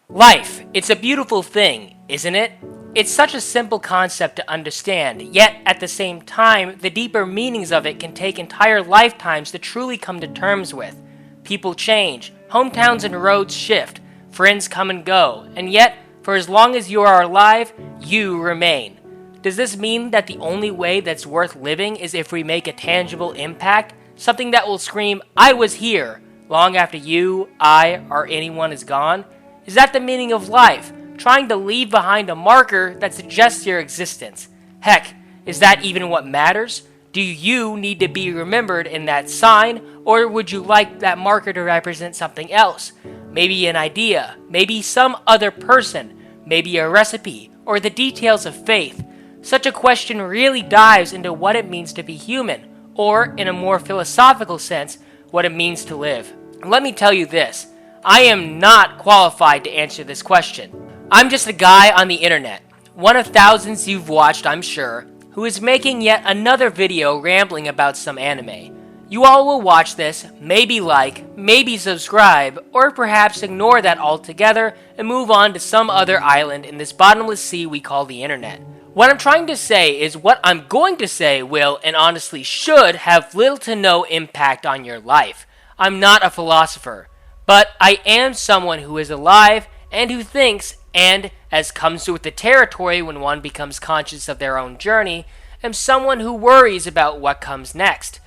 Life, it's a beautiful thing, isn't it? It's such a simple concept to understand, yet at the same time, the deeper meanings of it can take entire lifetimes to truly come to terms with. People change, hometowns and roads shift, friends come and go, and yet, for as long as you are alive, you remain. Does this mean that the only way that's worth living is if we make a tangible impact? Something that will scream, "I was here," long after you, I, or anyone is gone? Is that the meaning of life? Trying to leave behind a marker that suggests your existence? Heck, is that even what matters? Do you need to be remembered in that sign, or would you like that marker to represent something else? Maybe an idea, maybe some other person, maybe a recipe, or the details of faith. Such a question really dives into what it means to be human, or, in a more philosophical sense, what it means to live. Let me tell you this, I am not qualified to answer this question. I'm just a guy on the internet, one of thousands you've watched, I'm sure, who is making yet another video rambling about some anime. You all will watch this, maybe like, maybe subscribe, or perhaps ignore that altogether and move on to some other island in this bottomless sea we call the internet. What I'm trying to say is what I'm going to say will, and honestly should, have little to no impact on your life. I'm not a philosopher, but I am someone who is alive and who thinks, and, as comes with the territory when one becomes conscious of their own journey, am someone who worries about what comes next.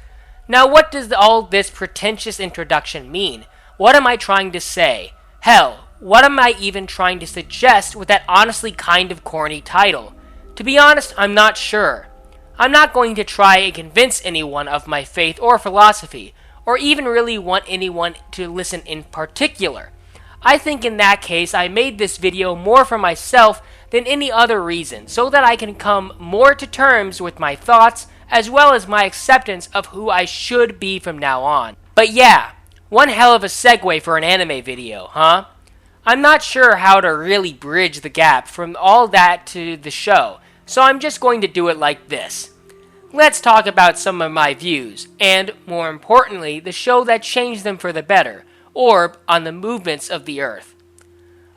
Now, what does all this pretentious introduction mean? What am I trying to say? Hell, what am I even trying to suggest with that honestly kind of corny title? To be honest, I'm not sure. I'm not going to try and convince anyone of my faith or philosophy, or even really want anyone to listen in particular. I think in that case I made this video more for myself than any other reason, so that I can come more to terms with my thoughts as well as my acceptance of who I should be from now on. But yeah, one hell of a segue for an anime video, huh? I'm not sure how to really bridge the gap from all that to the show, so I'm just going to do it like this. Let's talk about some of my views, and, more importantly, the show that changed them for the better, Orb on the movements of the Earth.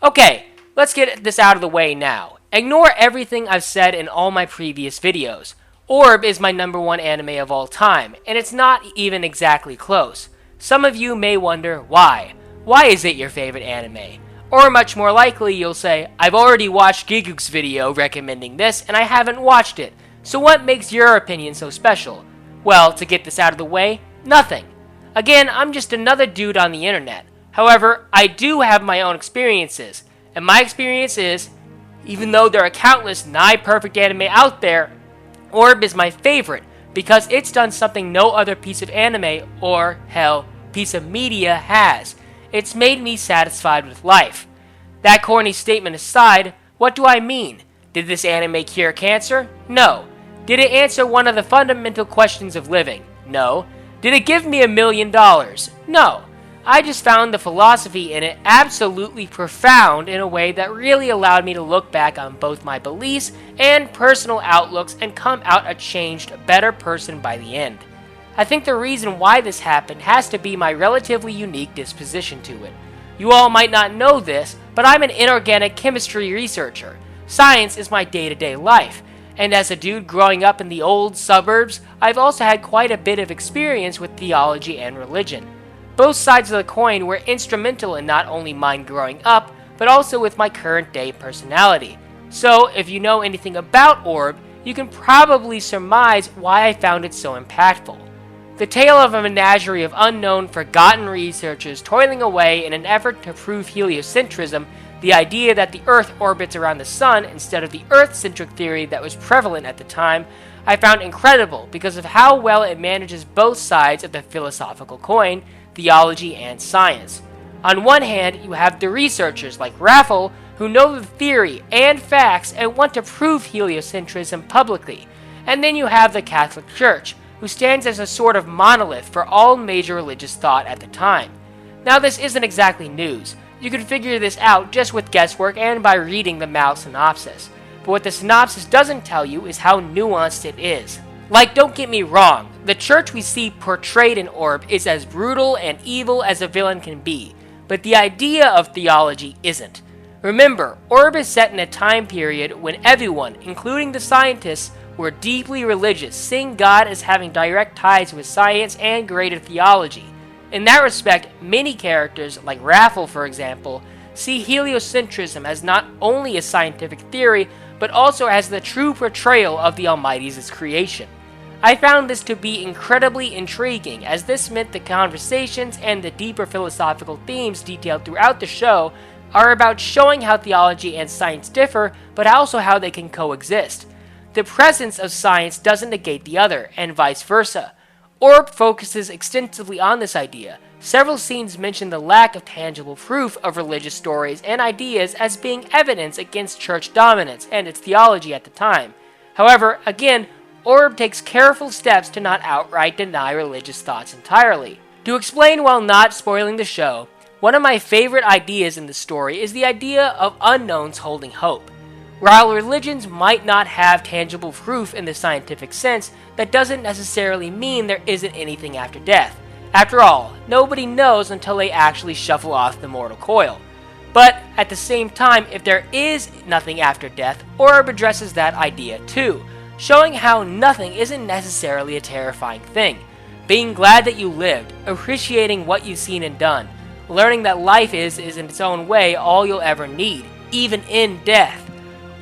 Okay, let's get this out of the way now. Ignore everything I've said in all my previous videos. Orb is my #1 anime of all time, and it's not even exactly close. Some of you may wonder why. Why is it your favorite anime? Or much more likely, you'll say, I've already watched Giguk's video recommending this, and I haven't watched it. So what makes your opinion so special? Well, to get this out of the way, nothing. Again, I'm just another dude on the internet. However, I do have my own experiences. And my experience is, even though there are countless nigh-perfect anime out there, Orb is my favorite because it's done something no other piece of anime, or, hell, piece of media has. It's made me satisfied with life. That corny statement aside, what do I mean? Did this anime cure cancer? No. Did it answer one of the fundamental questions of living? No. Did it give me $1 million? No. I just found the philosophy in it absolutely profound in a way that really allowed me to look back on both my beliefs and personal outlooks and come out a changed, better person by the end. I think the reason why this happened has to be my relatively unique disposition to it. You all might not know this, but I'm an inorganic chemistry researcher. Science is my day-to-day life, and as a dude growing up in the old suburbs, I've also had quite a bit of experience with theology and religion. Both sides of the coin were instrumental in not only mine growing up, but also with my current day personality. So, if you know anything about Orb, you can probably surmise why I found it so impactful. The tale of a menagerie of unknown, forgotten researchers toiling away in an effort to prove heliocentrism, the idea that the Earth orbits around the Sun instead of the Earth-centric theory that was prevalent at the time, I found incredible because of how well it manages both sides of the philosophical coin, theology and science. On one hand, you have the researchers like Raffle who know the theory and facts and want to prove heliocentrism publicly. And then you have the Catholic Church, who stands as a sort of monolith for all major religious thought at the time. Now, this isn't exactly news. You can figure this out just with guesswork and by reading the Mæhl synopsis. But what the synopsis doesn't tell you is how nuanced it is. Like, don't get me wrong, the church we see portrayed in Orb is as brutal and evil as a villain can be, but the idea of theology isn't. Remember, Orb is set in a time period when everyone, including the scientists, were deeply religious, seeing God as having direct ties with science and greater theology. In that respect, many characters, like Raffle for example, see heliocentrism as not only a scientific theory, but also as the true portrayal of the Almighty's creation. I found this to be incredibly intriguing, as this meant the conversations and the deeper philosophical themes detailed throughout the show are about showing how theology and science differ, but also how they can coexist. The presence of science doesn't negate the other, and vice versa. Orb focuses extensively on this idea. Several scenes mention the lack of tangible proof of religious stories and ideas as being evidence against church dominance and its theology at the time. However, again, Orb takes careful steps to not outright deny religious thoughts entirely. To explain while not spoiling the show, one of my favorite ideas in the story is the idea of unknowns holding hope. While religions might not have tangible proof in the scientific sense, that doesn't necessarily mean there isn't anything after death. After all, nobody knows until they actually shuffle off the mortal coil. But at the same time, if there is nothing after death, Orb addresses that idea too, showing how nothing isn't necessarily a terrifying thing. Being glad that you lived, appreciating what you've seen and done, learning that life is in its own way all you'll ever need, even in death.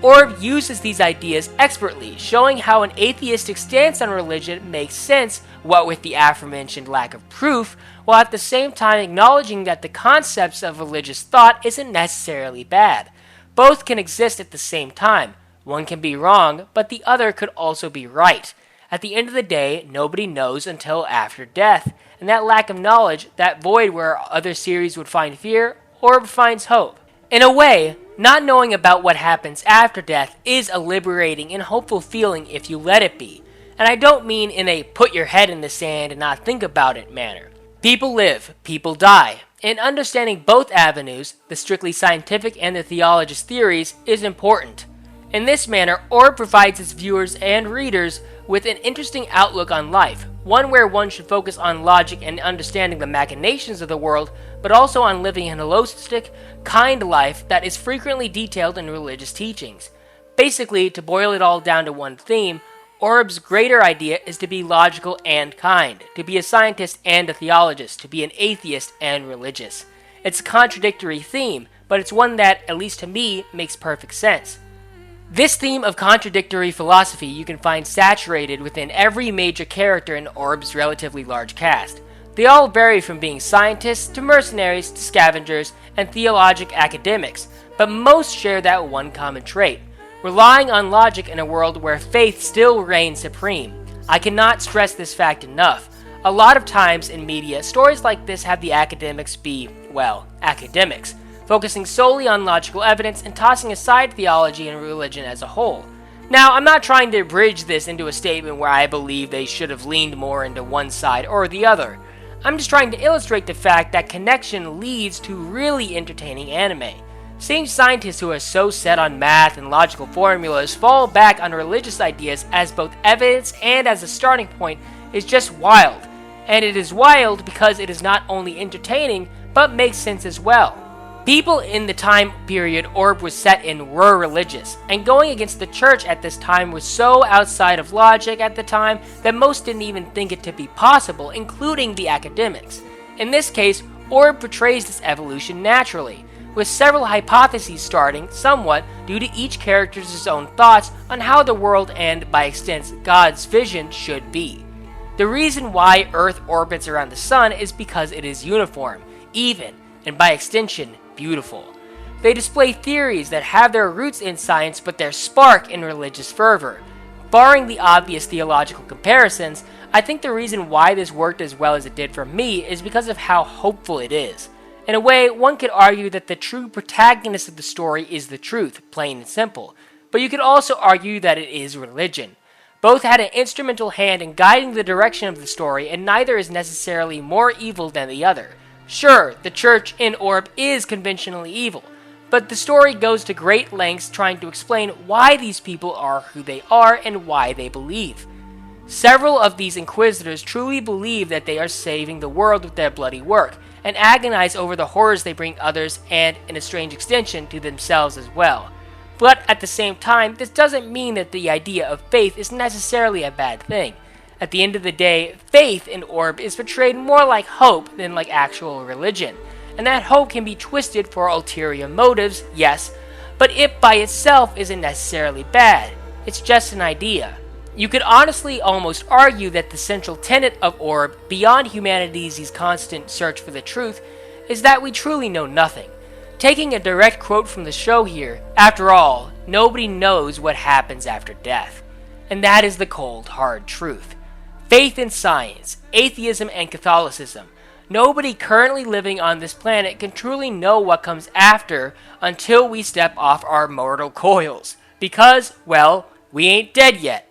Orb uses these ideas expertly, showing how an atheistic stance on religion makes sense, what with the aforementioned lack of proof, while at the same time acknowledging that the concepts of religious thought isn't necessarily bad. Both can exist at the same time. One can be wrong, but the other could also be right. At the end of the day, nobody knows until after death, and that lack of knowledge, that void where other series would find fear, Orb finds hope. In a way, not knowing about what happens after death is a liberating and hopeful feeling if you let it be. And I don't mean in a put your head in the sand and not think about it manner. People live, people die. And understanding both avenues, the strictly scientific and the theologist theories, is important. In this manner, Orb provides its viewers and readers with an interesting outlook on life, one where one should focus on logic and understanding the machinations of the world, but also on living an holistic, kind life that is frequently detailed in religious teachings. Basically, to boil it all down to one theme, Orb's greater idea is to be logical and kind, to be a scientist and a theologist, to be an atheist and religious. It's a contradictory theme, but it's one that, at least to me, makes perfect sense. This theme of contradictory philosophy you can find saturated within every major character in Orb's relatively large cast. They all vary from being scientists to mercenaries to scavengers and theologic academics, but most share that one common trait: relying on logic in a world where faith still reigns supreme. I cannot stress this fact enough. A lot of times in media, stories like this have the academics be, well, academics, focusing solely on logical evidence and tossing aside theology and religion as a whole. Now, I'm not trying to bridge this into a statement where I believe they should have leaned more into one side or the other. I'm just trying to illustrate the fact that connection leads to really entertaining anime. Seeing scientists who are so set on math and logical formulas fall back on religious ideas as both evidence and as a starting point is just wild. And it is wild because it is not only entertaining, but makes sense as well. People in the time period Orb was set in were religious, and going against the church at this time was so outside of logic at the time that most didn't even think it to be possible, including the academics. In this case, Orb portrays this evolution naturally, with several hypotheses starting, somewhat, due to each character's own thoughts on how the world and, by extent, God's vision should be. The reason why Earth orbits around the Sun is because it is uniform, even, and by extension, beautiful. They display theories that have their roots in science but their spark in religious fervor. Barring the obvious theological comparisons, I think the reason why this worked as well as it did for me is because of how hopeful it is. In a way, one could argue that the true protagonist of the story is the truth, plain and simple, but you could also argue that it is religion. Both had an instrumental hand in guiding the direction of the story, and neither is necessarily more evil than the other. Sure, the church in Orb is conventionally evil, but the story goes to great lengths trying to explain why these people are who they are and why they believe. Several of these inquisitors truly believe that they are saving the world with their bloody work, and agonize over the horrors they bring others and, in a strange extension, to themselves as well. But at the same time, this doesn't mean that the idea of faith is necessarily a bad thing. At the end of the day, faith in Orb is portrayed more like hope than like actual religion, and that hope can be twisted for ulterior motives, yes, but it by itself isn't necessarily bad. It's just an idea. You could honestly almost argue that the central tenet of Orb, beyond humanity's constant search for the truth, is that we truly know nothing. Taking a direct quote from the show here, after all, nobody knows what happens after death. And that is the cold, hard truth. Faith in science, atheism, and Catholicism. Nobody currently living on this planet can truly know what comes after until we step off our mortal coils. Because, well, we ain't dead yet.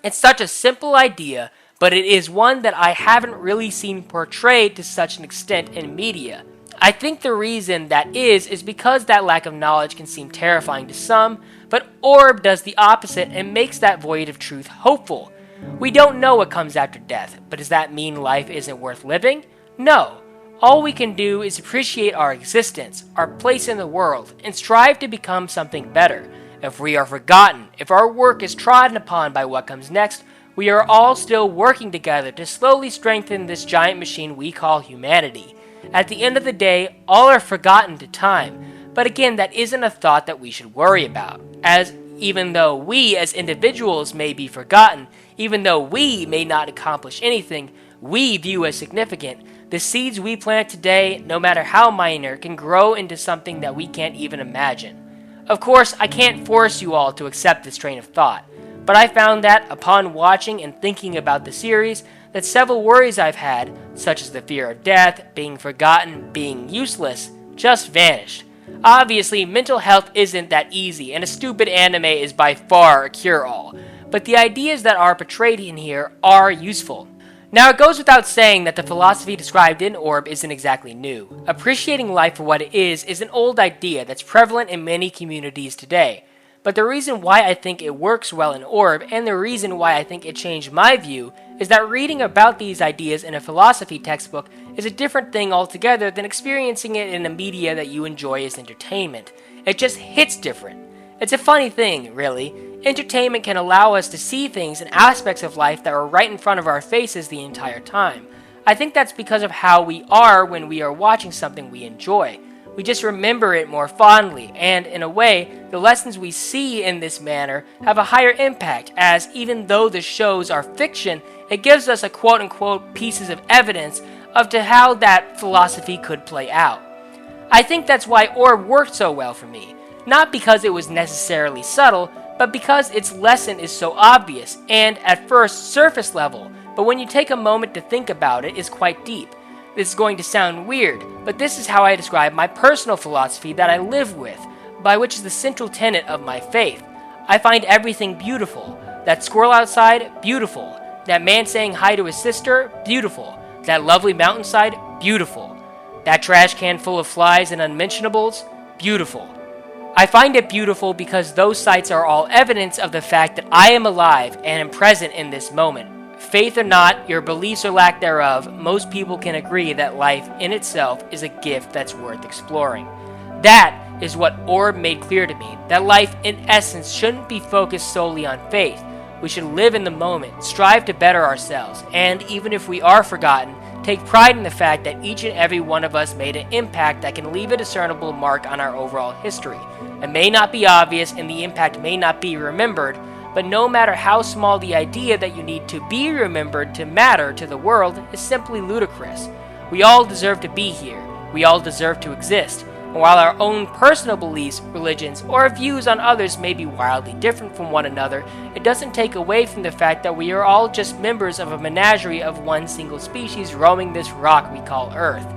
It's such a simple idea, but it is one that I haven't really seen portrayed to such an extent in media. I think the reason that is because that lack of knowledge can seem terrifying to some, but Orb does the opposite and makes that void of truth hopeful. We don't know what comes after death, but does that mean life isn't worth living? No. All we can do is appreciate our existence, our place in the world, and strive to become something better. If we are forgotten, if our work is trodden upon by what comes next, we are all still working together to slowly strengthen this giant machine we call humanity. At the end of the day, all are forgotten to time, but again, that isn't a thought that we should worry about, as even though we as individuals may be forgotten, even though we may not accomplish anything we view as significant, the seeds we plant today, no matter how minor, can grow into something that we can't even imagine. Of course, I can't force you all to accept this train of thought, but I found that, upon watching and thinking about the series, that several worries I've had, such as the fear of death, being forgotten, being useless, just vanished. Obviously, mental health isn't that easy, and a stupid anime is by far a cure-all, but the ideas that are portrayed in here are useful. Now, it goes without saying that the philosophy described in Orb isn't exactly new. Appreciating life for what it is an old idea that's prevalent in many communities today. But the reason why I think it works well in Orb, and the reason why I think it changed my view, is that reading about these ideas in a philosophy textbook is a different thing altogether than experiencing it in a media that you enjoy as entertainment. It just hits different. It's a funny thing, really. Entertainment can allow us to see things and aspects of life that are right in front of our faces the entire time. I think that's because of how we are when we are watching something we enjoy. We just remember it more fondly, and in a way, the lessons we see in this manner have a higher impact, as even though the shows are fiction, it gives us a quote-unquote pieces of evidence of to how that philosophy could play out. I think that's why Orb worked so well for me. Not because it was necessarily subtle, but because its lesson is so obvious and, at first, surface level, but when you take a moment to think about it, is quite deep. This is going to sound weird, but this is how I describe my personal philosophy that I live with, by which is the central tenet of my faith. I find everything beautiful. That squirrel outside, beautiful. That man saying hi to his sister, beautiful. That lovely mountainside, beautiful. That trash can full of flies and unmentionables, beautiful. I find it beautiful because those sights are all evidence of the fact that I am alive and am present in this moment. Faith or not, your beliefs or lack thereof, most people can agree that life in itself is a gift that's worth exploring. That is what Orb made clear to me, that life in essence shouldn't be focused solely on faith. We should live in the moment, strive to better ourselves, and even if we are forgotten, take pride in the fact that each and every one of us made an impact that can leave a discernible mark on our overall history. It may not be obvious and the impact may not be remembered, but no matter how small the idea that you need to be remembered to matter to the world is simply ludicrous. We all deserve to be here. We all deserve to exist. And while our own personal beliefs, religions, or views on others may be wildly different from one another, it doesn't take away from the fact that we are all just members of a menagerie of one single species roaming this rock we call Earth.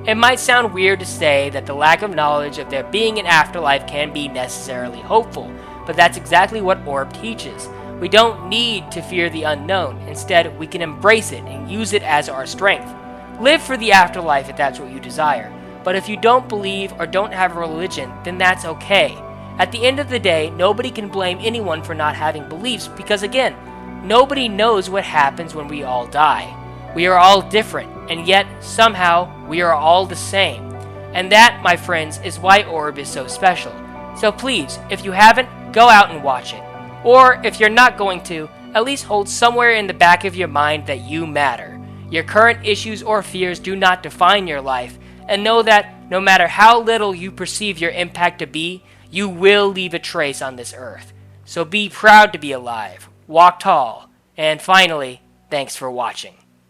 It might sound weird to say that the lack of knowledge of there being an afterlife can be necessarily hopeful, but that's exactly what Orb teaches. We don't need to fear the unknown. Instead, we can embrace it and use it as our strength. Live for the afterlife if that's what you desire. But if you don't believe or don't have a religion, then that's okay. At the end of the day, nobody can blame anyone for not having beliefs because, again, nobody knows what happens when we all die. We are all different, and yet, somehow, We are all the same. And that, my friends, is why Orb is so special. So please, if you haven't, go out and watch it. Or, if you're not going to, at least hold somewhere in the back of your mind that you matter. Your current issues or fears do not define your life, and know that no matter how little you perceive your impact to be, you will leave a trace on this earth. So be proud to be alive, walk tall, and finally, thanks for watching.